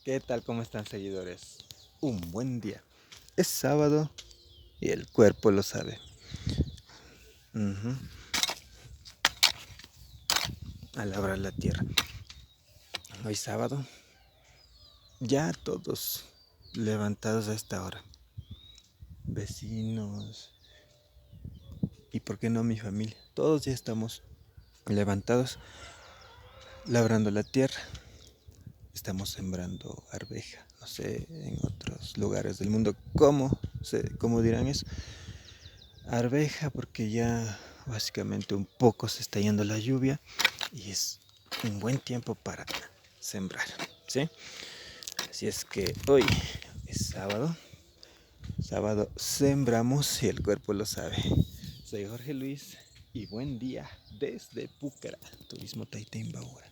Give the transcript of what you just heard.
¿Qué tal? ¿Cómo están, seguidores? Un buen día. Es sábado y el cuerpo lo sabe. Ujú. A labrar la tierra. Hoy sábado, ya todos levantados a esta hora. Vecinos y por qué no mi familia. Todos ya estamos levantados, labrando la tierra. Estamos sembrando arveja. No sé en otros lugares del mundo cómo dirán eso. Arveja porque ya básicamente un poco se está yendo la lluvia y es un buen tiempo para sembrar, ¿sí? Así es que hoy es sábado sembramos y el cuerpo lo sabe. Soy Jorge Luis y buen día desde Púcara, Turismo Taitembaura.